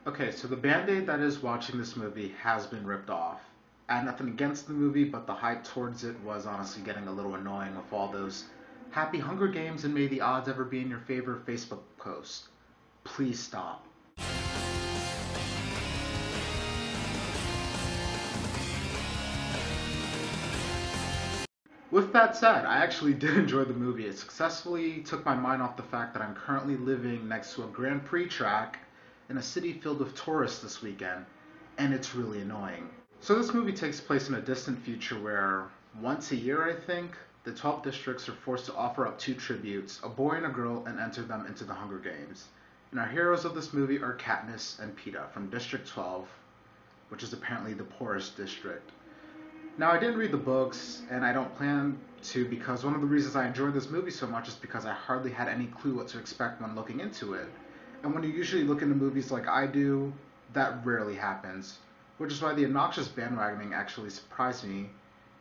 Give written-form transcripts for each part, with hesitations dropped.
Okay, so the band-aid that is watching this movie has been ripped off. I had nothing against the movie, but the hype towards it was honestly getting a little annoying with all those happy Hunger Games and may the odds ever be in your favor Facebook posts. Please stop. With that said, I actually did enjoy the movie. It successfully took my mind off the fact that I'm currently living next to a Grand Prix track in a city filled with tourists this weekend, and it's really annoying. So this movie takes place in a distant future where, once a year I think, the 12 districts are forced to offer up two tributes, a boy and a girl, and enter them into the Hunger Games. And our heroes of this movie are Katniss and Peeta from District 12, which is apparently the poorest district. Now, I didn't read the books, and I don't plan to because one of the reasons I enjoyed this movie so much is because I hardly had any clue what to expect when looking into it. And when you usually look into movies like I do, that rarely happens. Which is why the obnoxious bandwagoning actually surprised me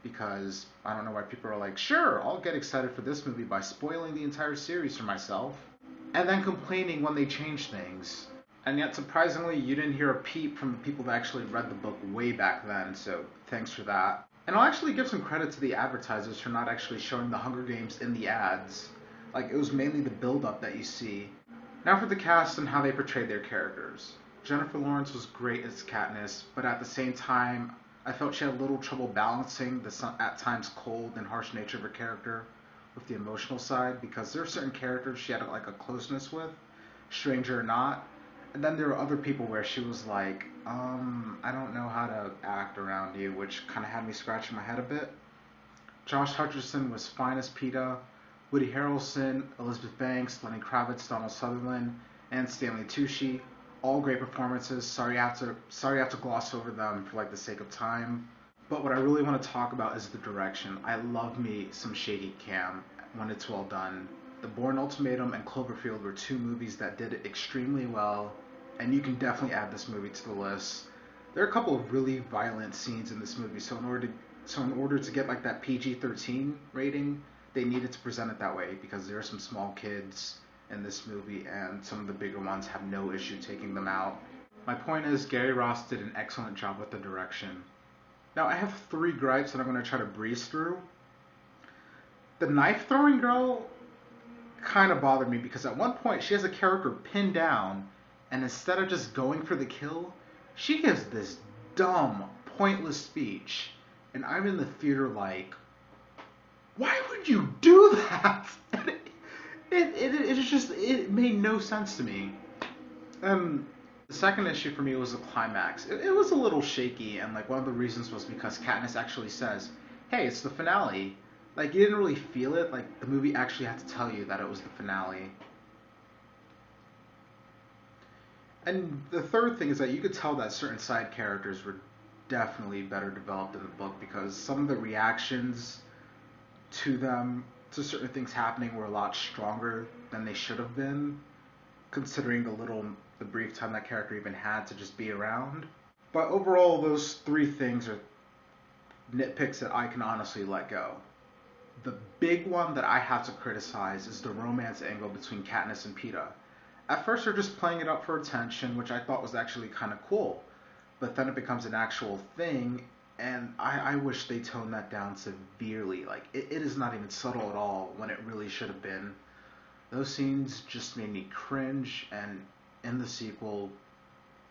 because I don't know why people are like, sure, I'll get excited for this movie by spoiling the entire series for myself, and then complaining when they change things. And yet, surprisingly, you didn't hear a peep from the people that actually read the book way back then, so thanks for that. And I'll actually give some credit to the advertisers for not actually showing the Hunger Games in the ads. Like, it was mainly the build-up that you see. Now for the cast and how they portrayed their characters. Jennifer Lawrence was great as Katniss, but at the same time, I felt she had a little trouble balancing the at times cold and harsh nature of her character with the emotional side, because there are certain characters she had like a closeness with, stranger or not, and then there were other people where she was like, I don't know how to act around you, which kind of had me scratching my head a bit. Josh Hutcherson was fine as Peeta. Woody Harrelson, Elizabeth Banks, Lenny Kravitz, Donald Sutherland, and Stanley Tucci, all great performances. Sorry I have to gloss over them for like the sake of time. But what I really want to talk about is the direction. I love me some shaky cam when it's well done. The Bourne Ultimatum and Cloverfield were two movies that did it extremely well, and you can definitely add this movie to the list. There are a couple of really violent scenes in this movie, so in order to get like that PG-13 rating, they needed to present it that way because there are some small kids in this movie, and some of the bigger ones have no issue taking them out. My point is, Gary Ross did an excellent job with the direction. Now, I have three gripes that I'm going to try to breeze through. The knife throwing girl kind of bothered me because at one point she has a character pinned down, and instead of just going for the kill, she gives this dumb, pointless speech. And I'm in the theater like, why would you do that? It made no sense to me. The second issue for me was the climax. It was a little shaky, and like one of the reasons was because Katniss actually says, "Hey, it's the finale." Like you didn't really feel it. Like the movie actually had to tell you that it was the finale. And the third thing is that you could tell that certain side characters were definitely better developed in the book because some of the reactions to them, to certain things happening, were a lot stronger than they should have been, considering the brief time that character even had to just be around. But overall, those three things are nitpicks that I can honestly let go. The big one that I have to criticize is the romance angle between Katniss and Peeta. At first, they're just playing it up for attention, which I thought was actually kind of cool. But then it becomes an actual thing, and I wish they toned that down severely. Like, it is not even subtle at all when it really should have been. Those scenes just made me cringe, and in the sequel,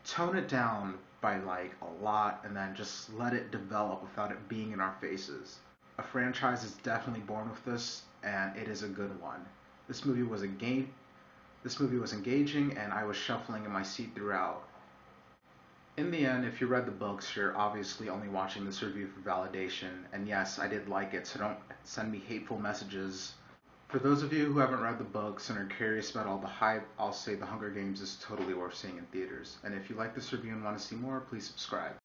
tone it down by like a lot and then just let it develop without it being in our faces. A franchise is definitely born with this, and it is a good one. This movie was a game. This movie was engaging, and I was shuffling in my seat throughout. In the end, if you read the books, you're obviously only watching this review for validation, and yes, I did like it, so don't send me hateful messages. For those of you who haven't read the books and are curious about all the hype, I'll say The Hunger Games is totally worth seeing in theaters. And if you like this review and want to see more, please subscribe.